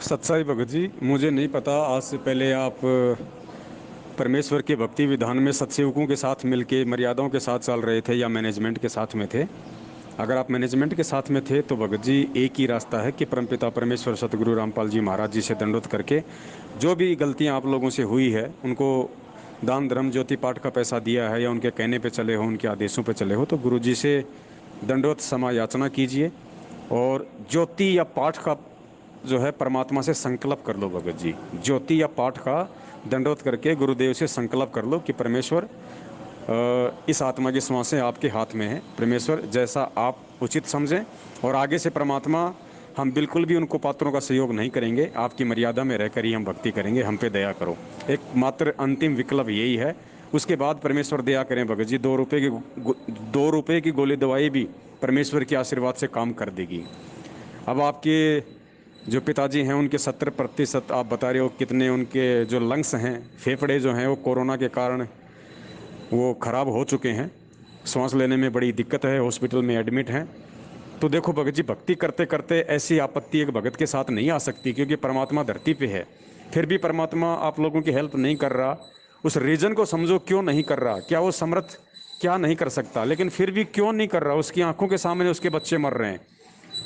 सच्चाई भगत जी, मुझे नहीं पता। आज से पहले आप परमेश्वर के भक्ति विधान में सत्सेवकों के साथ मिलके मर्यादाओं के साथ चल रहे थे या मैनेजमेंट के साथ में थे। अगर आप मैनेजमेंट के साथ में थे तो भगत जी एक ही रास्ता है कि परमपिता परमेश्वर सतगुरु रामपाल जी महाराज जी से दंडोत करके जो भी गलतियां आप लोगों से हुई है उनको दान धर्म ज्योति पाठ का पैसा दिया है या उनके कहने पे चले हो, उनके आदेशों पे चले हो, तो गुरु जी से दंडोत क्षमा याचना कीजिए और ज्योति या पाठ का जो है परमात्मा से संकल्प कर लो। भगत जी ज्योति या पाठ का दंडोत करके गुरुदेव से संकल्प कर लो कि परमेश्वर इस आत्मा की श्वासें आपके हाथ में है। परमेश्वर जैसा आप उचित समझें, और आगे से परमात्मा हम बिल्कुल भी उनको पात्रों का सहयोग नहीं करेंगे, आपकी मर्यादा में रहकर ही हम भक्ति करेंगे, हम पे दया करो। एक मात्र अंतिम विकल्प यही है। उसके बाद परमेश्वर दया करें भगत जी, 2 रुपये की गोली दवाई भी परमेश्वर के आशीर्वाद से काम कर देगी। अब आपके जो पिताजी हैं उनके 70% आप बता रहे हो, कितने उनके जो लंग्स हैं, फेफड़े जो हैं वो कोरोना के कारण वो ख़राब हो चुके हैं, सांस लेने में बड़ी दिक्कत है, हॉस्पिटल में एडमिट हैं। तो देखो भगत जी, भक्ति करते करते ऐसी आपत्ति एक भगत के साथ नहीं आ सकती, क्योंकि परमात्मा धरती पे है। फिर भी परमात्मा आप लोगों की हेल्प नहीं कर रहा। उस रीज़न को समझो, क्यों नहीं कर रहा। क्या वो समर्थ क्या नहीं कर सकता, लेकिन फिर भी क्यों नहीं कर रहा। उसकी आंखों के सामने उसके बच्चे मर रहे हैं।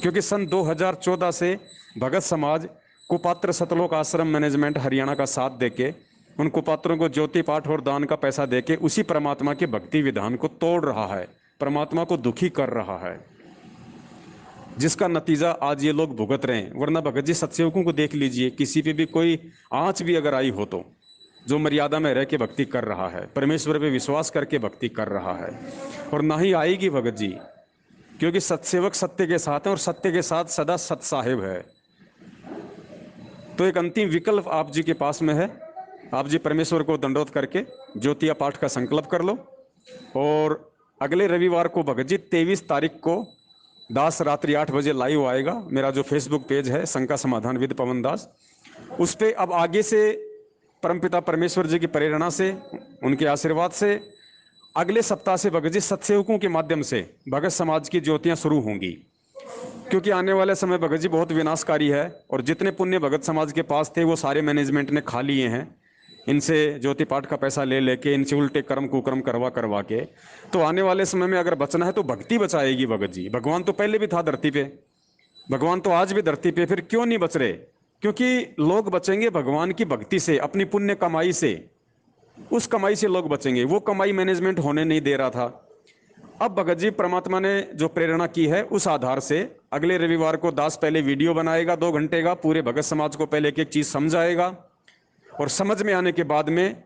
क्योंकि सन 2014 से भगत समाज कुपात्र सतलोक आश्रम मैनेजमेंट हरियाणा का साथ देके उन कुपात्रों को ज्योति पाठ और दान का पैसा देके उसी परमात्मा के भक्ति विधान को तोड़ रहा है, परमात्मा को दुखी कर रहा है, जिसका नतीजा आज ये लोग भुगत रहे हैं। वरना भगत जी सत्सेवकों को देख लीजिए, किसी पे भी कोई आंच भी अगर आई हो तो जो मर्यादा में रह के भक्ति कर रहा है, परमेश्वर पे विश्वास करके भक्ति कर रहा है, और ना ही आएगी भगत जी, क्योंकि सत्सेवक सत्य के साथ है और सत्य के साथ सदा सत साहिब है। तो एक अंतिम विकल्प आप जी के पास में है। आप जी परमेश्वर को दंडोत करके ज्योतिया पाठ का संकल्प कर लो, और अगले रविवार को भगत जी 23 तारीख को दास रात्रि 8 बजे लाइव आएगा। मेरा जो फेसबुक पेज है शंका समाधान विद पवन दास, उस पर अब आगे से परमपिता परमेश्वर जी की प्रेरणा से, उनके आशीर्वाद से अगले सप्ताह से भगत जी सत्सेवकों के माध्यम से भगत समाज की ज्योतियां शुरू होंगी। क्योंकि आने वाले समय भगत जी बहुत विनाशकारी है, और जितने पुण्य भगत समाज के पास थे वो सारे मैनेजमेंट ने खा लिए हैं, इनसे ज्योति पाठ का पैसा ले लेके, इनसे उल्टे कर्म कुकर्म करवा करवा के। तो आने वाले समय में अगर बचना है तो भक्ति बचाएगी भगत जी। भगवान तो पहले भी था धरती पे, भगवान तो आज भी धरती पे, फिर क्यों नहीं बच रहे। क्योंकि लोग बचेंगे भगवान की भक्ति से, अपनी पुण्य कमाई से, उस कमाई से लोग बचेंगे। वो कमाई मैनेजमेंट होने नहीं दे रहा था। अब भगत जी परमात्मा ने जो प्रेरणा की है उस आधार से अगले रविवार को दास पहले वीडियो बनाएगा 2 घंटे का, पूरे भगत समाज को पहले एक एक चीज समझाएगा, और समझ में आने के बाद में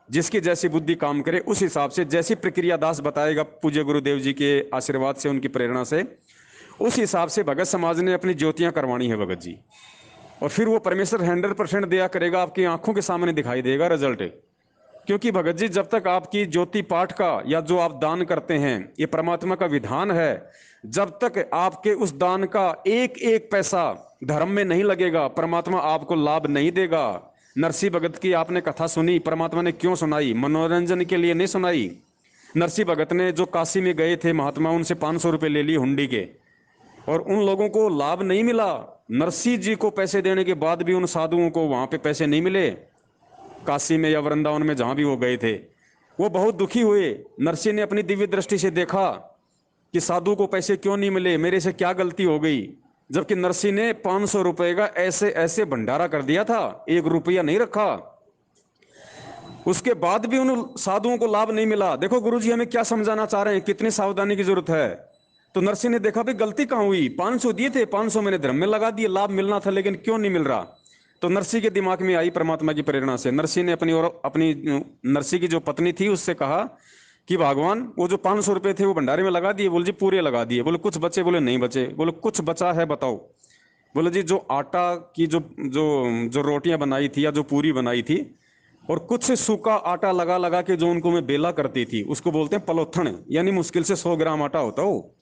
जिसकी जैसी बुद्धि काम करे उस हिसाब से जैसी प्रक्रिया दास बताएगा पूज्य गुरुदेव जी के आशीर्वाद से, उनकी प्रेरणा से, उस हिसाब से भगत समाज ने अपनी ज्योतियां करवानी है भगत जी। और फिर वो परमेश्वर 100% दया करेगा, आपकी आंखों के सामने दिखाई देगा रिजल्ट। क्योंकि भगत जी जब तक आपकी ज्योति पाठ का या जो आप दान करते हैं ये परमात्मा का विधान है, जब तक आपके उस दान का एक एक पैसा धर्म में नहीं लगेगा, परमात्मा आपको लाभ नहीं देगा। नरसी भगत की आपने कथा सुनी, परमात्मा ने क्यों सुनाई? मनोरंजन के लिए नहीं सुनाई। नरसी भगत ने जो काशी में गए थे महात्मा, उनसे 500 रुपए ले लिए हुंडी के, और उन लोगों को लाभ नहीं मिला। नरसी जी को पैसे देने के बाद भी उन साधुओं को वहां पे पैसे नहीं मिले, काशी में या वृंदावन में जहां भी वो गए थे। वो बहुत दुखी हुए। नरसी ने अपनी दिव्य दृष्टि से देखा कि साधु को पैसे क्यों नहीं मिले, मेरे से क्या गलती हो गई। जबकि नरसी ने 500 रुपए का ऐसे ऐसे भंडारा कर दिया था, 1 रुपया नहीं रखा। उसके बाद भी उन साधुओं को लाभ नहीं मिला। देखो गुरुजी हमें क्या समझाना चाह रहे हैं, कितनी सावधानी की जरूरत है। तो नरसी ने देखा भाई गलती कहां हुई, 500 दिए थे, 500 मैंने धर्म में लगा दिए, लाभ मिलना था लेकिन क्यों नहीं मिल रहा। तो नरसी के दिमाग में आई परमात्मा की प्रेरणा से, नरसी ने अपनी नरसी की जो पत्नी थी उससे कहा कि भगवान वो जो 500 रुपए थे वो भंडारे में लगा दिए? बोले जी पूरे लगा दिए। बोले कुछ बचे? बोले नहीं बचे। बोले कुछ बचा है बताओ? बोले जी जो आटा की जो जो जो रोटियां बनाई थी या जो पूरी बनाई थी, और कुछ सूखा आटा लगा लगा के जो उनको मैं बेला करती थी, उसको बोलते हैं पलोथन, यानी मुश्किल से 100 ग्राम आटा होता हो,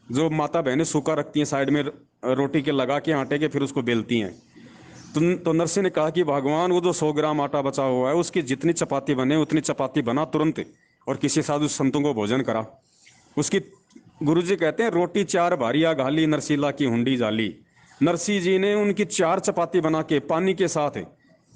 जो माता बहनें सूखा रखती हैं साइड में रोटी के लगा के आटे के, फिर उसको बेलती हैं। तो नरसिंह ने कहा कि भगवान वो जो 100 ग्राम आटा बचा हुआ है उसकी जितनी चपाती बने उतनी चपाती बना तुरंत, और किसी साधु संतों को भोजन करा। उसकी गुरुजी कहते हैं रोटी 4 भारिया घाली, नरसीला की हुंडी जाली। नरसिंह जी ने उनकी 4 चपाती बना के पानी के साथ,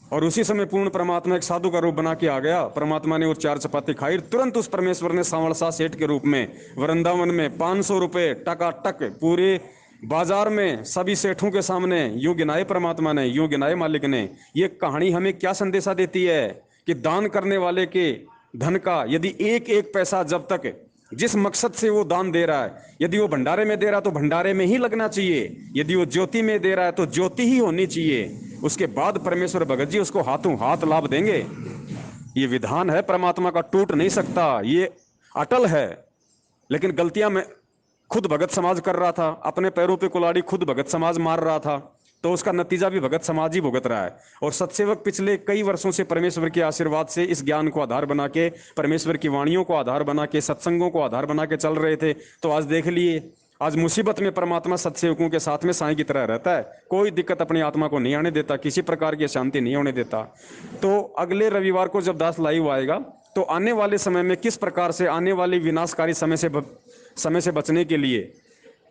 और उसी समय पूर्ण परमात्मा एक साधु का रूप बना के आ गया। परमात्मा ने वो 4 चपाती खाई, तुरंत उस परमेश्वर ने सांवरसा सेठ के रूप में वृंदावन में 500 रुपए टकाटक पूरे बाजार में सभी सेठों के सामने यूं गिनाए परमात्मा ने, यूं गिनाए मालिक ने। ये कहानी हमें क्या संदेशा देती है कि दान करने वाले के धन का यदि एक एक पैसा, जब तक जिस मकसद से वो दान दे रहा है, यदि वो भंडारे में दे रहा है तो भंडारे में ही लगना चाहिए, यदि वो ज्योति में दे रहा है तो ज्योति ही होनी चाहिए। उसके बाद परमेश्वर भगत जी उसको हाथों हाथ लाभ देंगे। ये विधान है परमात्मा का, टूट नहीं सकता, ये अटल है। लेकिन गलतियां मैं खुद भगत समाज कर रहा था, अपने पैरों पे कुल्हाड़ी खुद भगत समाज मार रहा था, तो उसका नतीजा भी भगत समाज ही भुगत रहा है। और सत्सेवक पिछले कई वर्षों से परमेश्वर के आशीर्वाद से इस ज्ञान को आधार बना के, परमेश्वर की वाणियों को आधार बना के, सत्संगों को आधार बना के चल रहे थे। तो आज देख लिए, आज मुसीबत में परमात्मा सत्सेवकों के साथ में साईं की तरह रहता है, कोई दिक्कत अपनी आत्मा को नहीं आने देता, किसी प्रकार की शांति नहीं होने देता। तो अगले रविवार को जब दास लाइव आएगा तो आने वाले समय में किस प्रकार से, आने वाली विनाशकारी समय से बचने के लिए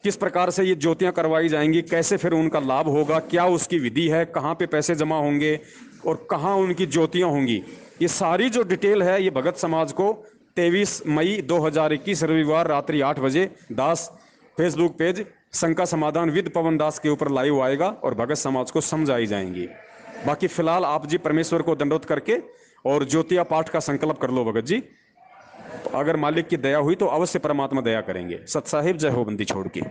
किस प्रकार से ये ज्योतियां करवाई जाएंगी, कैसे फिर उनका लाभ होगा, क्या उसकी विधि है, कहाँ पे पैसे जमा होंगे और कहाँ उनकी ज्योतियां होंगी, ये सारी जो डिटेल है ये भगत समाज को 23 मई 2021 रविवार रात्रि 8 बजे दास फेसबुक पेज शंका समाधान विद पवन दास के ऊपर लाइव आएगा और भगत समाज को समझाई जाएंगी। बाकी फिलहाल आप जी परमेश्वर को दंडोत करके और ज्योतिया पाठ का संकल्प कर लो भगत जी। अगर मालिक की दया हुई तो अवश्य परमात्मा दया करेंगे। सत साहिब जय हो बंदी छोड़ के।